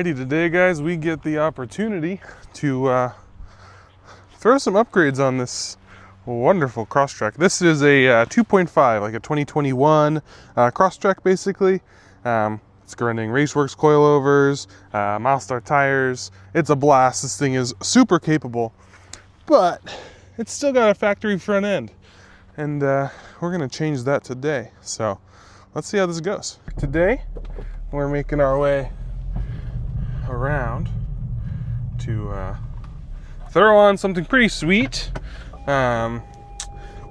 Alrighty, today guys, we get the opportunity to throw some upgrades on this wonderful Crosstrek. This is a 2.5, like a 2021 Crosstrek basically. It's running Raceworks coilovers, Milestar tires. It's a blast. This thing is super capable, but it's still got a factory front end. And we're gonna change that today. So let's see how this goes. Today, we're making our way around to throw on something pretty sweet. We're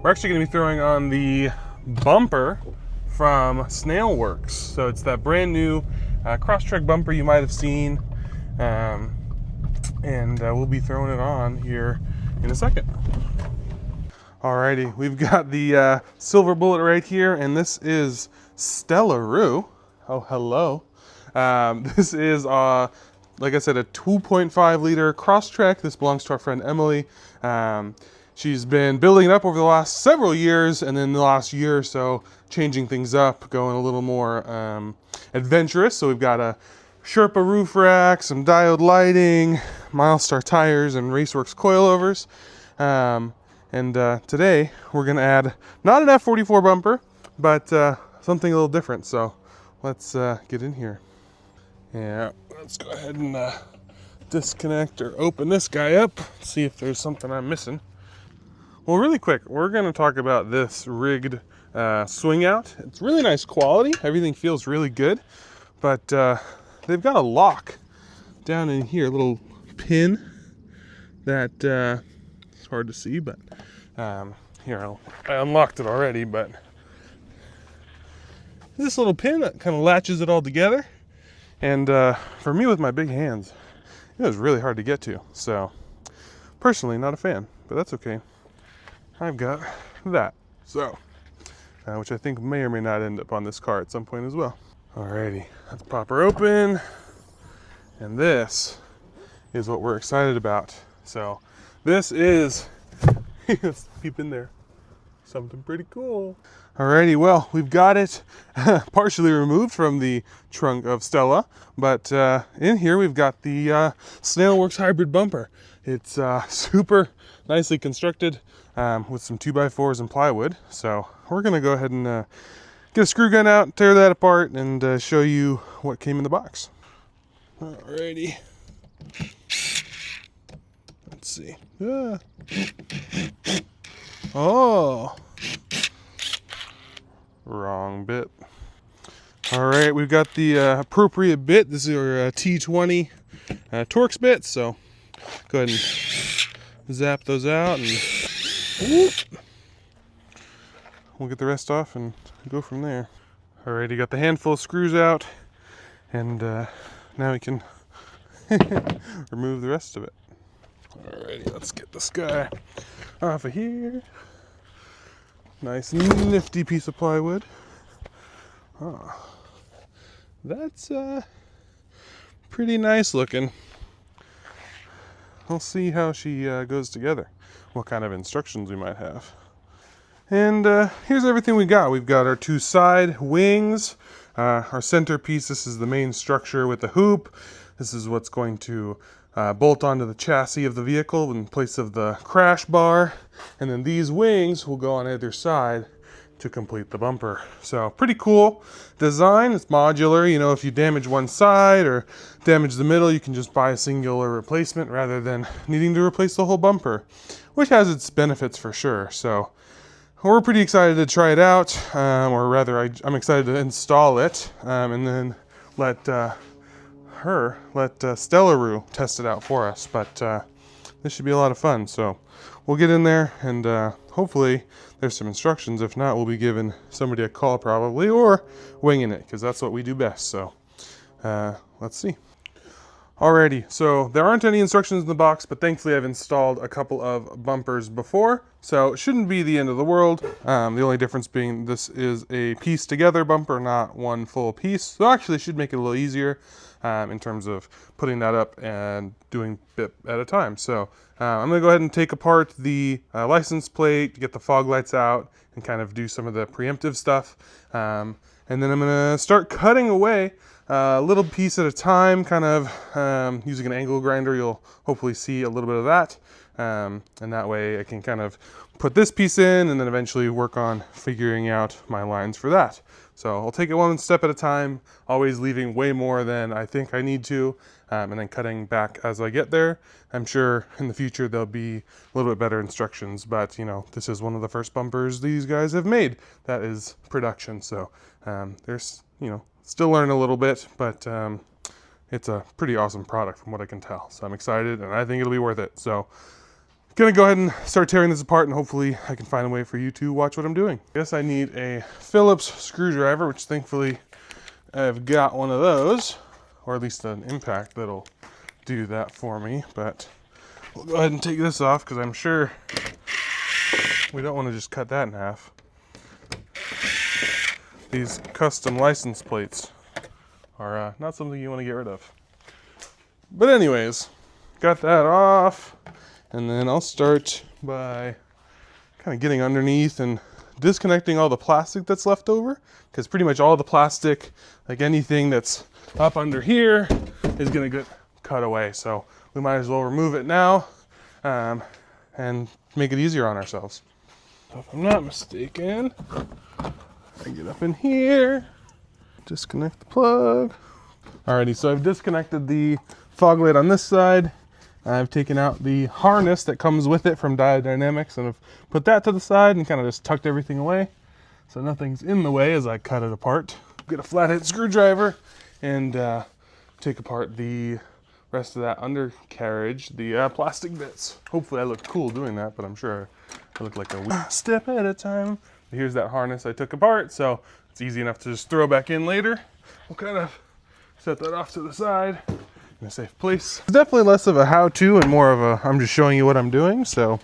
actually going to be throwing on the bumper from Snail Works. So it's that brand new Crosstrek bumper you might have seen, and we'll be throwing it on here in a second. Alrighty, we've got the silver bullet right here, and this is Subaru. Oh, hello. This is, like I said, a 2.5 liter Crosstrek. This belongs to our friend Emily. She's been building it up over the last several years, and then the last year or so, changing things up, going a little more adventurous. So we've got a Sherpa roof rack, some diode lighting, Milestar tires, and Raceworks coilovers. And today, we're going to add not an F44 bumper, but something a little different. So let's get in here. Yeah, let's go ahead and disconnect or open this guy up, see if there's something I'm missing. Well, really quick, we're going to talk about this rigged swing out. It's really nice quality. Everything feels really good, but they've got a lock down in here, a little pin that it's hard to see, but here, I unlocked it already, but this little pin that kind of latches it all together. And for me with my big hands, it was really hard to get to. So personally, not a fan, but that's okay. I've got that. So, which I think may or may not end up on this car at some point as well. Alrighty, let's pop her open. And this is what we're excited about. So this is, let's peep in there, something pretty cool. Alrighty, well, we've got it partially removed from the trunk of Stella, but in here we've got the Snail Works hybrid bumper. It's super nicely constructed with some 2x4s and plywood. So we're gonna go ahead and get a screw gun out, tear that apart, and show you what came in the box. Alrighty. Let's see. Oh. Wrong bit. All right, we've got the appropriate bit. This is our T20 Torx bits, so go ahead and zap those out, and whoop. We'll get the rest off and go from there. All right, you got the handful of screws out, and now we can remove the rest of it. All righty, let's get this guy off of here. Nice nifty piece of plywood. Oh, that's pretty nice looking. We'll see how she goes together, what kind of instructions we might have. And here's everything we got. We've got our two side wings, our centerpiece. This is the main structure with the hoop. This is what's going to bolt onto the chassis of the vehicle in place of the crash bar. And then these wings will go on either side to complete the bumper. So pretty cool design. It's modular. You know, if you damage one side or damage the middle, you can just buy a singular replacement rather than needing to replace the whole bumper, which has its benefits for sure. So we're pretty excited to try it out, or rather I'm excited to install it, and then let Subaru test it out for us. But this should be a lot of fun. So we'll get in there, and hopefully there's some instructions. If not, we'll be giving somebody a call probably, or winging it, because that's what we do best. So let's see. Alrighty, so there aren't any instructions in the box, but thankfully I've installed a couple of bumpers before, so it shouldn't be the end of the world. The only difference being this is a piece together bumper, not one full piece. So actually it should make it a little easier in terms of putting that up and doing bit at a time. So I'm gonna go ahead and take apart the license plate, get the fog lights out, and kind of do some of the preemptive stuff. And then I'm gonna start cutting away a little piece at a time, kind of using an angle grinder. You'll hopefully see a little bit of that. And that way I can kind of put this piece in and then eventually work on figuring out my lines for that. So I'll take it one step at a time, always leaving way more than I think I need to, and then cutting back as I get there. I'm sure in the future there'll be a little bit better instructions, but you know, this is one of the first bumpers these guys have made that is production. So there's, you know, still learning a little bit, but it's a pretty awesome product from what I can tell. So I'm excited and I think it'll be worth it. So gonna go ahead and start tearing this apart, and hopefully I can find a way for you to watch what I'm doing. I guess I need a Phillips screwdriver, which thankfully I've got one of those, or at least an impact that'll do that for me. But we'll go ahead and take this off because I'm sure we don't want to just cut that in half. These custom license plates are not something you want to get rid of. But anyways, got that off. And then I'll start by kind of getting underneath and disconnecting all the plastic that's left over, because pretty much all the plastic, like anything that's up under here, is going to get cut away. So we might as well remove it now and make it easier on ourselves. So if I'm not mistaken, I get up in here, disconnect the plug. Alrighty, so I've disconnected the fog light on this side. I've taken out the harness that comes with it from Dynamics and I've put that to the side and kind of just tucked everything away so nothing's in the way as I cut it apart. Get a flathead screwdriver and take apart the rest of that undercarriage, the plastic bits. Hopefully I look cool doing that, but I'm sure I look like a step at a time. Here's that harness I took apart, so it's easy enough to just throw back in later. We'll kind of set that off to the side in a safe place. It's definitely less of a how-to and more of a I'm just showing you what I'm doing, so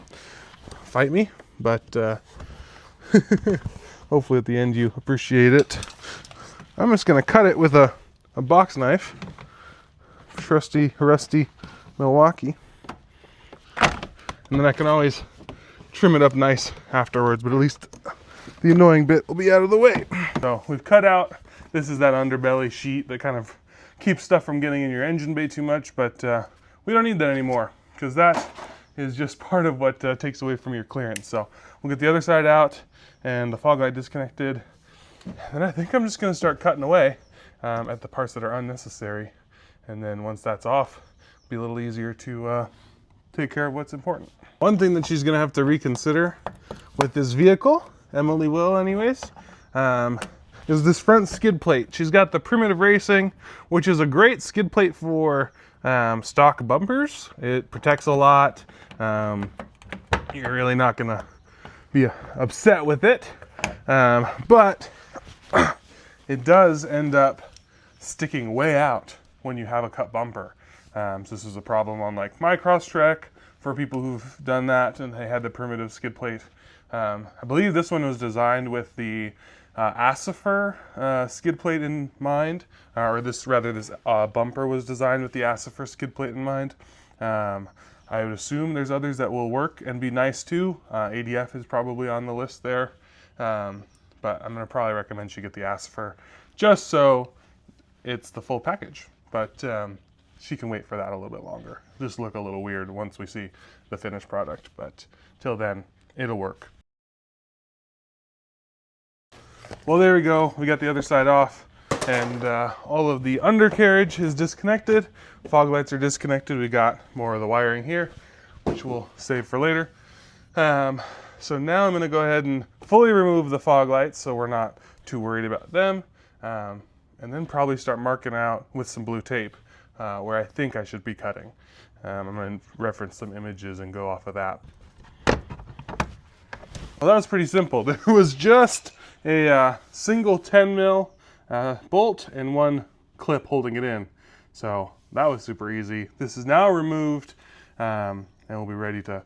fight me, but hopefully at the end you appreciate it. I'm just gonna cut it with a box knife, trusty rusty Milwaukee, and then I can always trim it up nice afterwards, but at least the annoying bit will be out of the way. So we've cut out, this is that underbelly sheet that kind of keeps stuff from getting in your engine bay too much, but we don't need that anymore because that is just part of what takes away from your clearance. So we'll get the other side out and the fog light disconnected, and I think I'm just going to start cutting away at the parts that are unnecessary, and then once that's off, it'll be a little easier to take care of what's important. One thing that she's going to have to reconsider with this vehicle, Emily will anyways, is this front skid plate. She's got the Primitive Racing, which is a great skid plate for stock bumpers. It protects a lot. You're really not gonna be upset with it, but it does end up sticking way out when you have a cut bumper. So this is a problem on like my Crosstrek for people who've done that and they had the Primitive skid plate. I believe this one was designed with the Assifer skid plate in mind, or this bumper was designed with the Assifer skid plate in mind. I would assume there's others that will work and be nice too. ADF is probably on the list there, but I'm going to probably recommend she get the Assifer just so it's the full package. But she can wait for that a little bit longer. Just look a little weird once we see the finished product, but till then it'll work. Well, there we go. We got the other side off, and all of the undercarriage is disconnected. Fog lights are disconnected. We got more of the wiring here, which we'll save for later. So now I'm going to go ahead and fully remove the fog lights so we're not too worried about them, and then probably start marking out with some blue tape where I think I should be cutting. I'm going to reference some images and go off of that. Well, that was pretty simple. There was just a single 10 mil bolt and one clip holding it in. So that was super easy. This is now removed, and we'll be ready to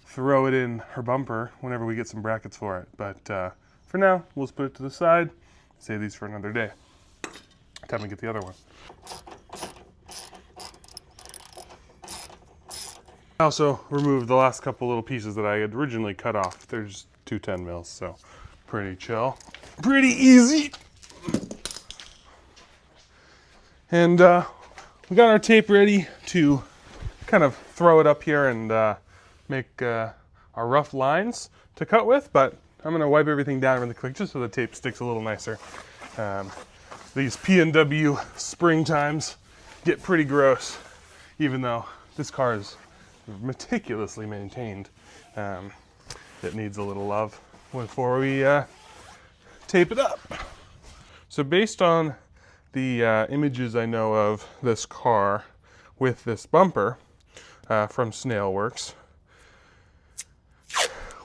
throw it in her bumper whenever we get some brackets for it. But for now, we'll just put it to the side, save these for another day. Time to get the other one. I also removed the last couple little pieces that I had originally cut off. There's 2 10 mils, so pretty chill. Pretty easy. And we got our tape ready to kind of throw it up here and make our rough lines to cut with, but I'm going to wipe everything down really quick just so the tape sticks a little nicer. These P&W spring times get pretty gross, even though this car is meticulously maintained. It needs a little love before we tape it up. So based on the images I know of this car with this bumper from Snail Works,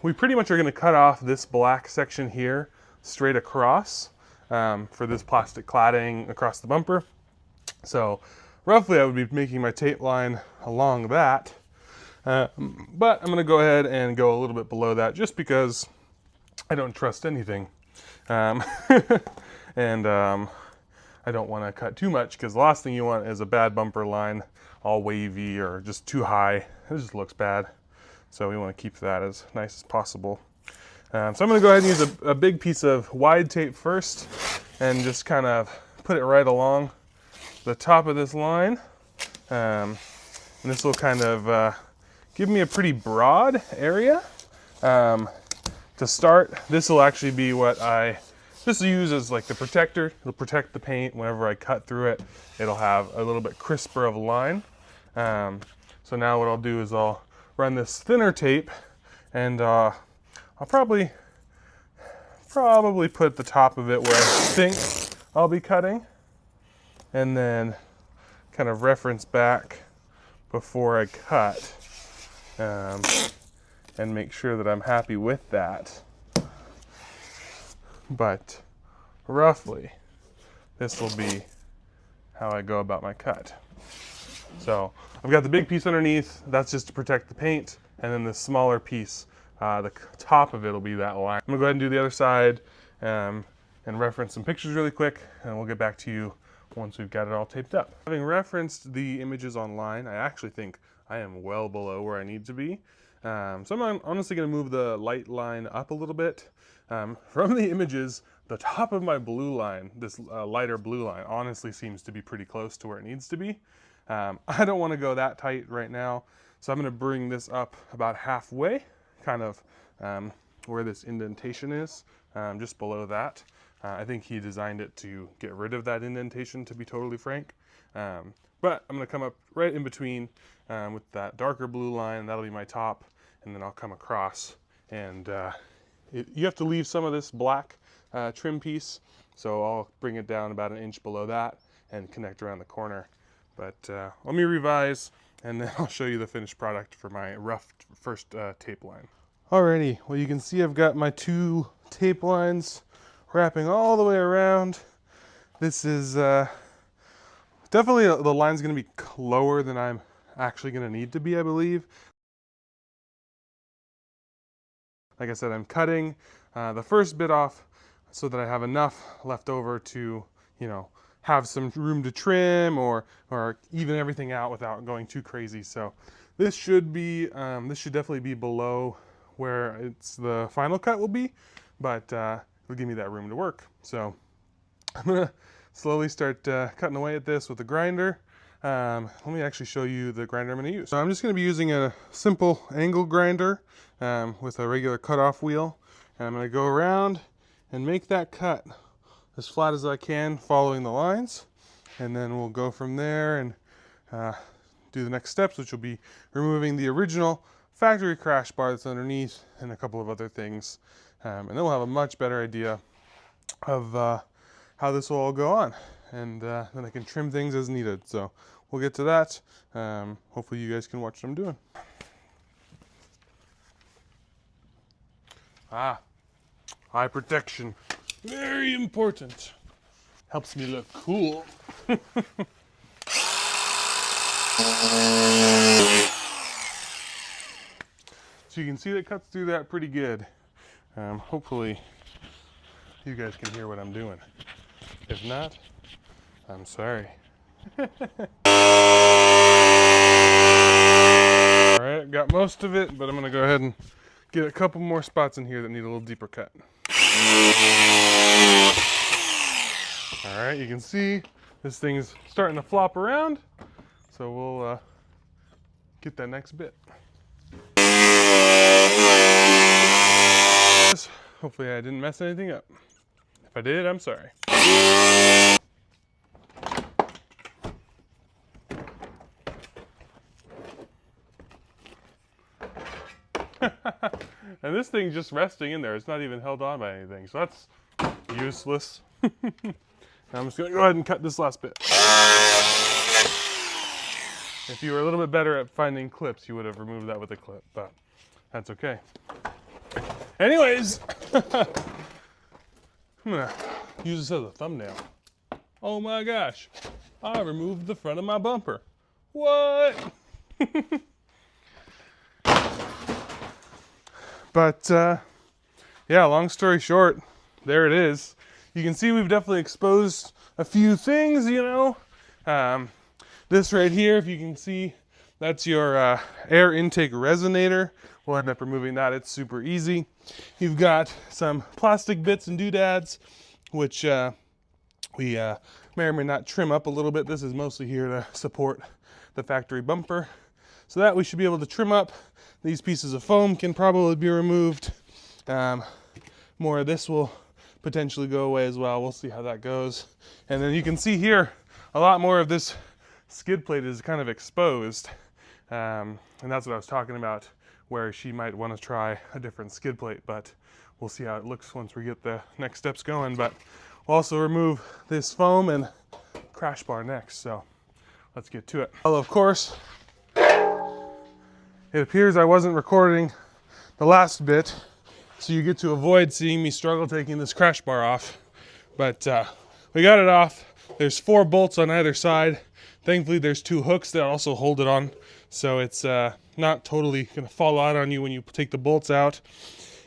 we pretty much are going to cut off this black section here straight across for this plastic cladding across the bumper. So roughly I would be making my tape line along that, but I'm going to go ahead and go a little bit below that just because I don't trust anything. And I don't want to cut too much because the last thing you want is a bad bumper line, all wavy or just too high. It just looks bad. So we want to keep that as nice as possible. So I'm going to go ahead and use a big piece of wide tape first and just kind of put it right along the top of this line. And this will kind of give me a pretty broad area. To start, this will actually be what I just use as like the protector. It'll protect the paint. Whenever I cut through it, it'll have a little bit crisper of a line. So now what I'll do is I'll run this thinner tape, and I'll probably put the top of it where I think I'll be cutting, and then kind of reference back before I cut, and make sure that I'm happy with that. But roughly, this will be how I go about my cut. So I've got the big piece underneath, that's just to protect the paint, and then the smaller piece, the top of it will be that line. I'm gonna go ahead and do the other side and reference some pictures really quick, and we'll get back to you once we've got it all taped up. Having referenced the images online, I actually think I am well below where I need to be. So I'm honestly gonna move the light line up a little bit. From the images, the top of my blue line, this lighter blue line, honestly seems to be pretty close to where it needs to be. I don't want to go that tight right now, so I'm going to bring this up about halfway, kind of where this indentation is, just below that. I think he designed it to get rid of that indentation, to be totally frank. But I'm going to come up right in between with that darker blue line. That'll be my top, and then I'll come across, and you have to leave some of this black trim piece, so I'll bring it down about an inch below that and connect around the corner. But let me revise, and then I'll show you the finished product for my rough first tape line. Alrighty, well you can see I've got my two tape lines wrapping all the way around. This is definitely, the line's going to be lower than I'm actually going to need to be, I believe. Like I said, I'm cutting the first bit off so that I have enough left over to, you know, have some room to trim or even everything out without going too crazy. So this should be, this should definitely be below where the final cut will be, but it'll give me that room to work. So I'm gonna slowly start cutting away at this with the grinder. Let me actually show you the grinder I'm gonna use. So I'm just gonna be using a simple angle grinder with a regular cutoff wheel. And I'm gonna go around and make that cut as flat as I can, following the lines, and then we'll go from there and do the next steps, which will be removing the original factory crash bar that's underneath and a couple of other things, and then we'll have a much better idea of how this will all go on, and then I can trim things as needed. So we'll get to that. Hopefully you guys can watch what I'm doing. Eye protection. Very important. Helps me look cool. So you can see that cuts through that pretty good. Hopefully you guys can hear what I'm doing. If not, I'm sorry. Alright, got most of it, but I'm gonna go ahead and get a couple more spots in here that need a little deeper cut. Alright, you can see This thing's starting to flop around, so we'll get that next bit. Hopefully I didn't mess anything up. If I did, I'm sorry. And this thing's just resting in there. It's not even held on by anything, so that's useless. I'm just gonna go ahead and cut this last bit. If you were a little bit better at finding clips, you would have removed that with a clip, but that's okay. Anyways, I'm gonna use this as a thumbnail. Oh my gosh, I removed the front of my bumper. What? But yeah, long story short, there it is. You can see we've definitely exposed a few things, you know. This right here, if you can see, that's your air intake resonator. We'll end up removing that. It's super easy. You've got some plastic bits and doodads, which we may or may not trim up a little bit. This is mostly here to support the factory bumper. So that we should be able to trim up. These pieces of foam can probably be removed. More of this will potentially go away as well. We'll see how that goes. And then you can see here, a lot more of this skid plate is kind of exposed. And that's what I was talking about, where she might want to try a different skid plate, but we'll see how it looks once we get the next steps going. But we'll also remove this foam and crash bar next, so let's get to it. Well, of course, it appears I wasn't recording the last bit, so you get to avoid seeing me struggle taking this crash bar off. But we got it off. There's 4 bolts on either side. Thankfully, there's 2 hooks that also hold it on, so it's not totally gonna fall out on you when you take the bolts out.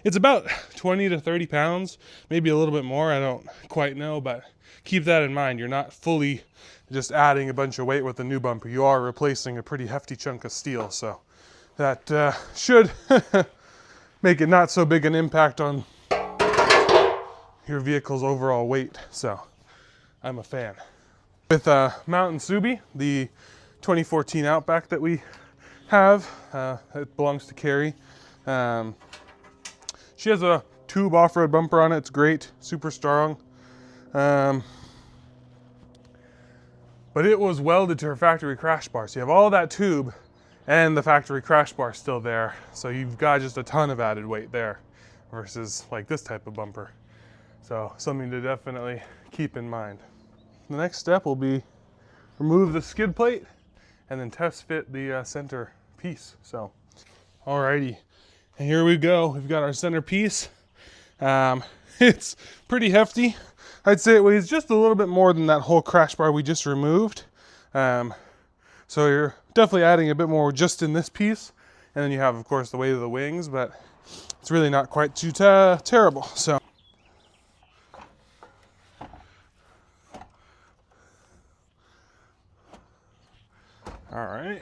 It's about 20 to 30 pounds, maybe a little bit more, I don't quite know, but keep that in mind. You're not fully just adding a bunch of weight with the new bumper. You are replacing a pretty hefty chunk of steel, so that should make it not so big an impact on your vehicle's overall weight, so I'm a fan. With Mountain Subi, the 2014 Outback that we have, it belongs to Carrie. She has a tube off-road bumper on it. It's great, super strong. But it was welded to her factory crash bar. So you have all that tube and the factory crash bar still there. So you've got just a ton of added weight there versus like this type of bumper. So something to definitely keep in mind. The next step will be remove the skid plate and then test fit the center piece. So, alrighty, and here we go. We've got our center piece. It's pretty hefty. I'd say it weighs just a little bit more than that whole crash bar we just removed. So you're definitely adding a bit more just in this piece. And then you have, of course, the weight of the wings, but it's really not quite too terrible. So. All right.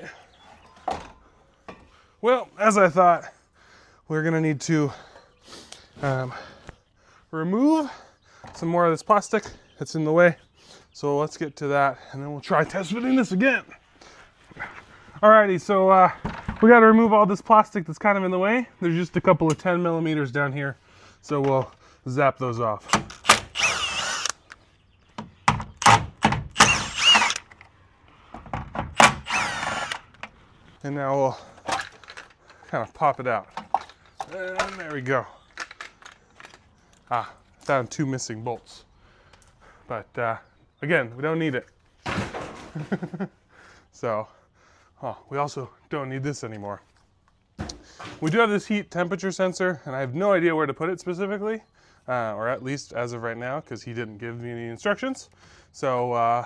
Well, as I thought, we're gonna need to remove some more of this plastic that's in the way. So let's get to that, and then we'll try test fitting this again. Alrighty, so we got to remove all this plastic that's kind of in the way. There's just a couple of 10 millimeters down here, so we'll zap those off. And now we'll kind of pop it out. And there we go. Found 2 missing bolts. But again, we don't need it. So, we also don't need this anymore. We do have this heat temperature sensor, and I have no idea where to put it specifically, or at least as of right now, because he didn't give me any instructions. So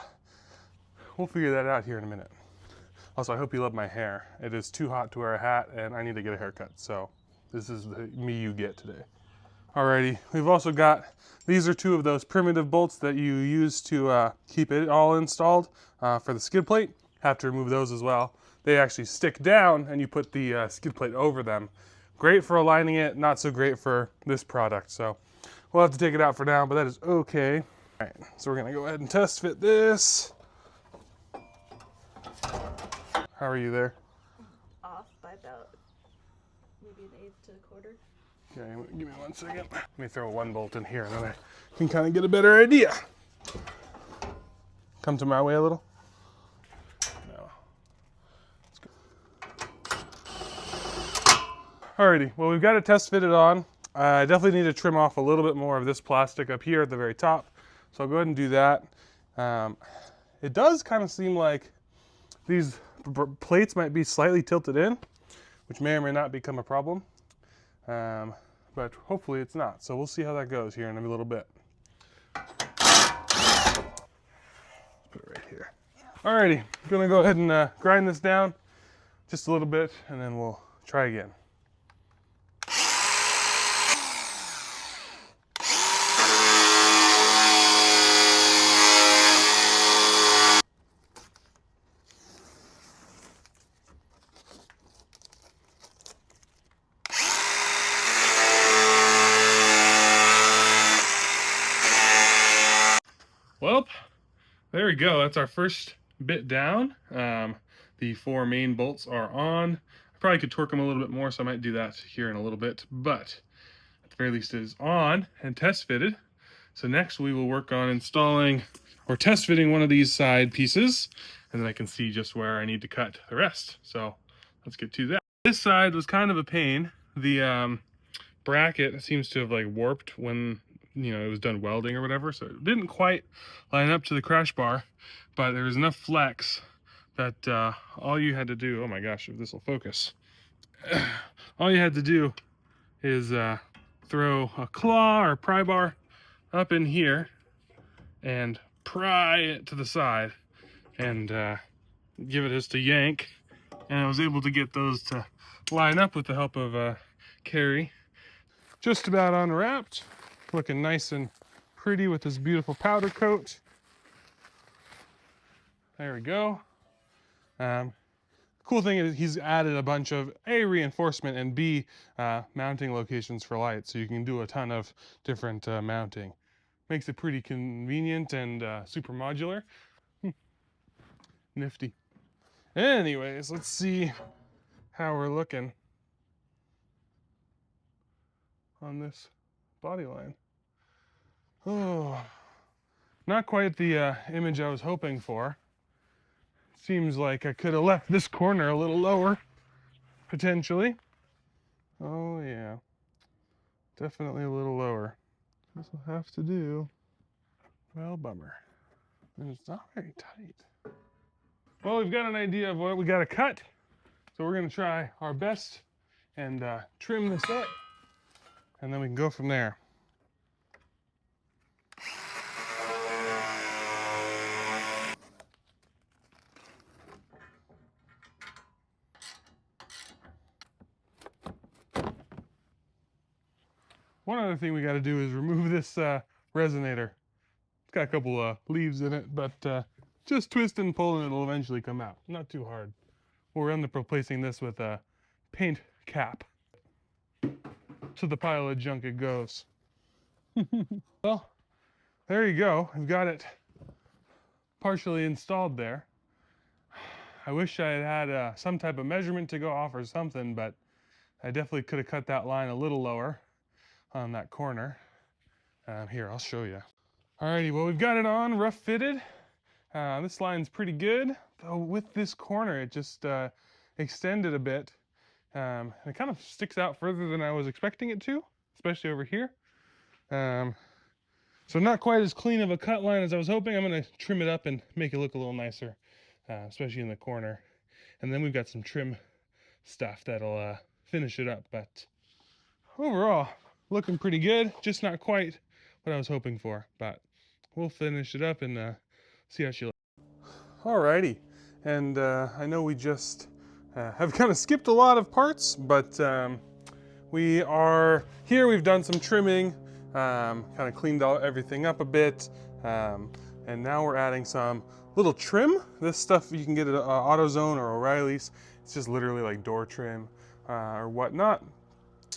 we'll figure that out here in a minute. Also, I hope you love my hair. It is too hot to wear a hat, and I need to get a haircut. So this is the me you get today. Alrighty, we've also got, these are 2 of those primitive bolts that you use to keep it all installed for the skid plate. Have to remove those as well. They actually stick down, and you put the skid plate over them. Great for aligning it, not so great for this product. So we'll have to take it out for now, but that is okay. All right, so we're gonna go ahead and test fit this. How are you there? Off by about maybe an eighth to a quarter. Okay, give me 1 second. Let me throw one bolt in here and then I can kind of get a better idea. Come to my way a little. No. Alrighty, well we've got it test fitted on. I definitely need to trim off a little bit more of this plastic up here at the very top. So I'll go ahead and do that. It does kind of seem like these plates might be slightly tilted in, which may or may not become a problem. But hopefully it's not. So we'll see how that goes here in a little bit. Put it right here. Alrighty, I'm gonna go ahead and grind this down just a little bit and then we'll try again. Well, there we go. That's our first bit down. The 4 main bolts are on. I probably could torque them a little bit more, so I might do that here in a little bit. But at the very least, it is on and test fitted. So next we will work on installing or test fitting one of these side pieces, and then I can see just where I need to cut the rest. So let's get to that. This side was kind of a pain. The bracket seems to have like warped when it was done welding or whatever, so it didn't quite line up to the crash bar, but there was enough flex that all you had to do, oh my gosh, if this will focus, all you had to do is throw a claw or pry bar up in here and pry it to the side and give it just a yank, and I was able to get those to line up with the help of Carrie. Just about unwrapped. Looking nice and pretty with this beautiful powder coat. There we go. Cool thing is he's added a bunch of A, reinforcement, and B, mounting locations for lights, so you can do a ton of different mounting. Makes it pretty convenient and super modular. Nifty. Anyways, let's see how we're looking on this body line. Oh, not quite the image I was hoping for. Seems like I could have left this corner a little lower, potentially. Oh yeah, definitely a little lower. This will have to do. Well, bummer. And it's not very tight. Well, we've got an idea of what we got to cut, so we're gonna try our best and trim this up, and then we can go from there. One other thing we got to do is remove this resonator. It's got a couple leaves in it, but just twist and pull and it'll eventually come out. Not too hard. We'll end up replacing this with a paint cap. To the pile of junk it goes. Well, there you go. We've got it partially installed there. I wish I had some type of measurement to go off or something, but I definitely could have cut that line a little lower on that corner. Here, I'll show you. Alrighty, well, we've got it on, rough fitted. This line's pretty good, though with this corner, it just extended a bit. It kind of sticks out further than I was expecting it to, especially over here. So not quite as clean of a cut line as I was hoping. I'm gonna trim it up and make it look a little nicer, especially in the corner. And then we've got some trim stuff that'll finish it up, but overall, looking pretty good, just not quite what I was hoping for, but we'll finish it up and see how she looks. Alrighty, and I know we just have kind of skipped a lot of parts, but we are here. We've done some trimming, kind of cleaned everything up a bit, and now we're adding some little trim. This stuff you can get at AutoZone or O'Reilly's. It's just literally like door trim or whatnot.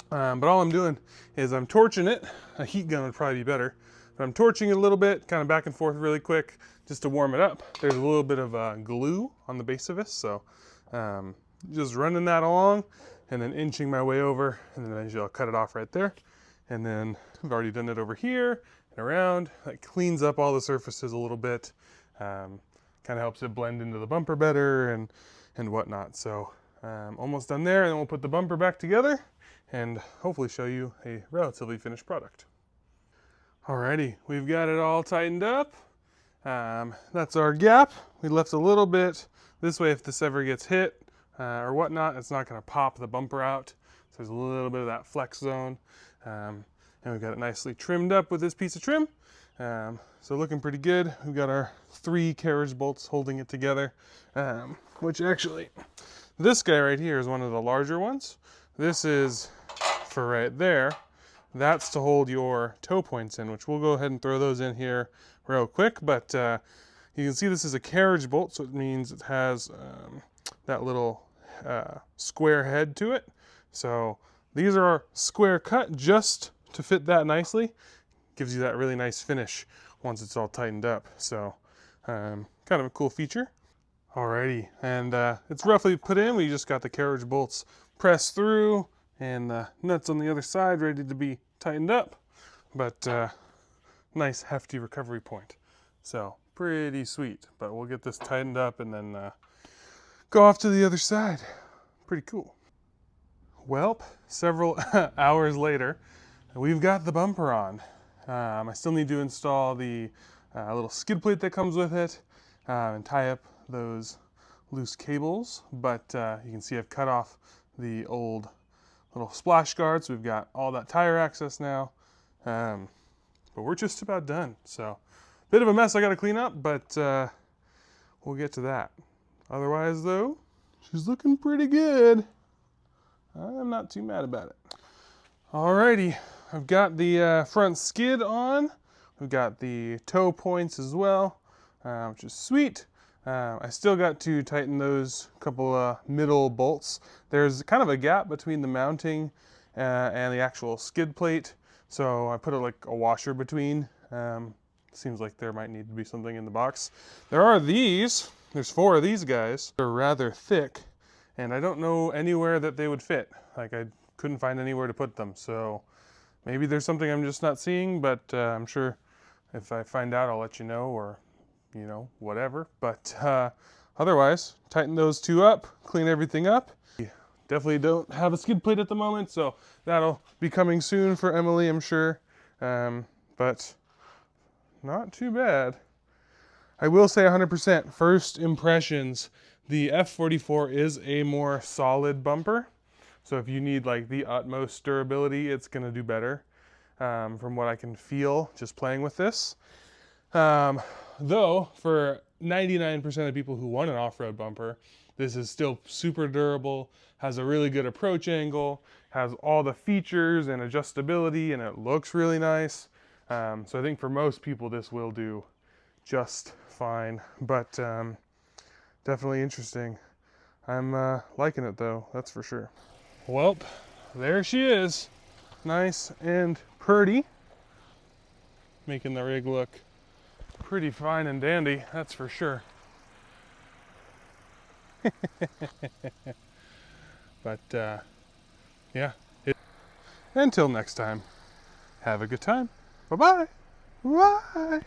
But all I'm doing is I'm torching it. A heat gun would probably be better, but I'm torching it a little bit, kind of back and forth really quick, just to warm it up. There's a little bit of glue on the base of this, so Just running that along and then inching my way over, and then eventually I'll cut it off right there. And then I've already done it over here and around. That cleans up all the surfaces a little bit. Kind of helps it blend into the bumper better and whatnot. So almost done there, and then we'll put the bumper back together and hopefully show you a relatively finished product. Alrighty, we've got it all tightened up. That's our gap. We left a little bit this way if this ever gets hit or whatnot, it's not going to pop the bumper out. So there's a little bit of that flex zone. And we've got it nicely trimmed up with this piece of trim. So looking pretty good. We've got our 3 carriage bolts holding it together, which actually, this guy right here is one of the larger ones. This is for right there. That's to hold your toe points in, which we'll go ahead and throw those in here real quick. But you can see this is a carriage bolt, so it means it has that little square head to it. So these are square cut just to fit that nicely. Gives you that really nice finish once it's all tightened up. So kind of a cool feature. Alrighty, and it's roughly put in. We just got the carriage bolts pressed through and the nuts on the other side ready to be tightened up. But nice hefty recovery point. So pretty sweet. But we'll get this tightened up and then go off to the other side. Pretty cool. Well, several hours later, we've got the bumper on. I still need to install the little skid plate that comes with it and tie up those loose cables, but you can see I've cut off the old little splash guards. We've got all that tire access now, but we're just about done. So bit of a mess I got to clean up, but we'll get to that. Otherwise though, she's looking pretty good. I'm not too mad about it. Alrighty, I've got the front skid on. We've got the toe points as well, which is sweet. I still got to tighten those couple middle bolts. There's kind of a gap between the mounting and the actual skid plate, so I put like a washer between. Seems like there might need to be something in the box. There are these. There's 4 of these guys. They're rather thick, and I don't know anywhere that they would fit. Like I couldn't find anywhere to put them, so maybe there's something I'm just not seeing, but I'm sure if I find out I'll let you know, or you know, whatever. But otherwise, tighten those 2 up, clean everything up. Definitely don't have a skid plate at the moment, so that'll be coming soon for Emily, I'm sure. But not too bad. I will say 100%, first impressions, the F44 is a more solid bumper. So if you need like the utmost durability, it's gonna do better from what I can feel just playing with this. Though for 99% of people who want an off-road bumper, this is still super durable, has a really good approach angle, has all the features and adjustability, and it looks really nice. So I think for most people this will do just fine, but definitely interesting. I'm liking it though, that's for sure. Well, there she is, nice and pretty, making the rig look pretty fine and dandy, that's for sure. But yeah, until next time, have a good time. Bye-bye. Bye.